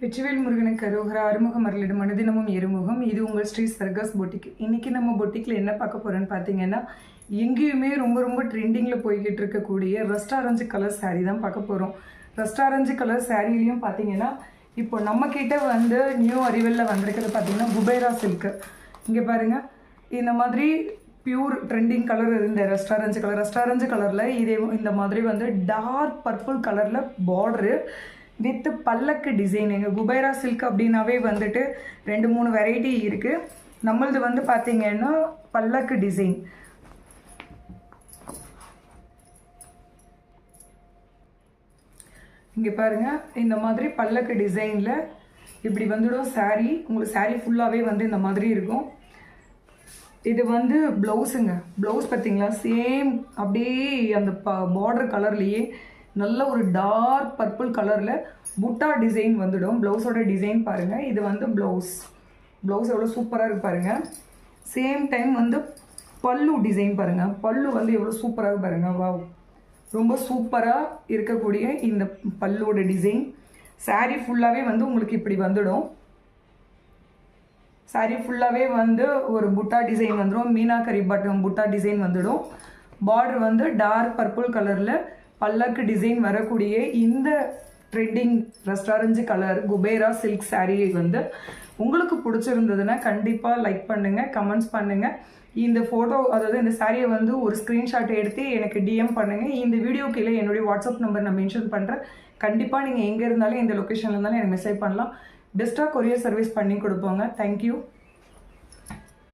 வெற்றிவேல் முருகனுக்கு அரோகரா. அறுமுகம் அருளிடும் மனிதனமும் எருமுகம். இது உங்கள் ஸ்ரீ சர்காஸ் பொட்டிக். இன்றைக்கி நம்ம பொட்டிக்கில் என்ன பார்க்க போகிறோன்னு பார்த்தீங்கன்னா, எங்கேயுமே ரொம்ப ரொம்ப ட்ரெண்டிங்கில் போய்கிட்டு இருக்கக்கூடிய ரஸ்ட் ஆரஞ்சு கலர் சாரீ தான் பார்க்க போகிறோம். ரஸ்ட் ஆரஞ்சு கலர் சாரீலையும் பார்த்தீங்கன்னா, இப்போ நம்மக்கிட்ட வந்து நியூ அறிவலில் வந்திருக்கிறது பார்த்தீங்கன்னா குபேரா சில்க்கு. இங்கே பாருங்கள், இந்த மாதிரி பியூர் ட்ரெண்டிங் கலர் இருந்த ரஸ்ட் ஆரஞ்சு கலரில் இதே இந்த மாதிரி வந்து டார்க் பர்பிள் கலரில் பார்டரு வித் பல்லக்கு டிசைன். எங்கள் குபேரா சில்க் அப்படின்னாவே வந்துட்டு 2-3 வெரைட்டி இருக்குது. நம்மளது வந்து பார்த்திங்கன்னா பல்லக்கு டிசைன். இங்கே பாருங்கள், இந்த மாதிரி பல்லக்கு டிசைனில் இப்படி வந்துடும் சாரீ. உங்களுக்கு சாரீ ஃபுல்லாகவே வந்து இந்த மாதிரி இருக்கும். இது வந்து ப்ளவுஸுங்க. ப்ளவுஸ் பார்த்திங்களா, சேம் அப்படியே அந்த பார்டர் கலர்லேயே நல்ல ஒரு டார்க் பர்பிள் கலரில் புட்டா டிசைன் வந்துடும். ப்ளவுஸோட டிசைன் பாருங்கள். இது வந்து ப்ளவுஸ் எவ்வளோ சூப்பராக இருக்கு பாருங்கள். சேம் டைம் வந்து பல்லு டிசைன் பாருங்கள். பல்லு வந்து எவ்வளோ சூப்பராக இருக்கு பாருங்கள். வாவ், ரொம்ப சூப்பராக இருக்கக்கூடிய இந்த பல்லோட டிசைன். சாரீ ஃபுல்லாகவே வந்து உங்களுக்கு இப்படி வந்துடும். சாரீ ஃபுல்லாகவே வந்து ஒரு புட்டா டிசைன் வந்துடும். மீனாக்கரி பட்டன் புட்டா டிசைன் வந்துடும். பார்டர் வந்து டார்க் பர்பிள் கலரில் பல்லக்கு டிசைன் வரக்கூடிய இந்த trending rust orange colour Kubera silk சாரியை வந்து உங்களுக்கு பிடிச்சிருந்ததுன்னா கண்டிப்பாக லைக் பண்ணுங்கள், கமெண்ட்ஸ் பண்ணுங்கள். இந்த ஃபோட்டோ, அதாவது இந்த சாரியை வந்து ஒரு ஸ்க்ரீன்ஷாட் எடுத்து எனக்கு டிஎம் பண்ணுங்கள். இந்த வீடியோ கீழே என்னுடைய வாட்ஸ்அப் நம்பர் நான் மென்ஷன் பண்ணுறேன். கண்டிப்பாக நீங்கள் எங்கே இருந்தாலும் எந்த லொக்கேஷனில் இருந்தாலும் எனக்கு மெசேஜ் பண்ணலாம். பெஸ்ட்டாக கொரியர் சர்வீஸ் பண்ணி கொடுப்போங்க. தேங்க்யூ.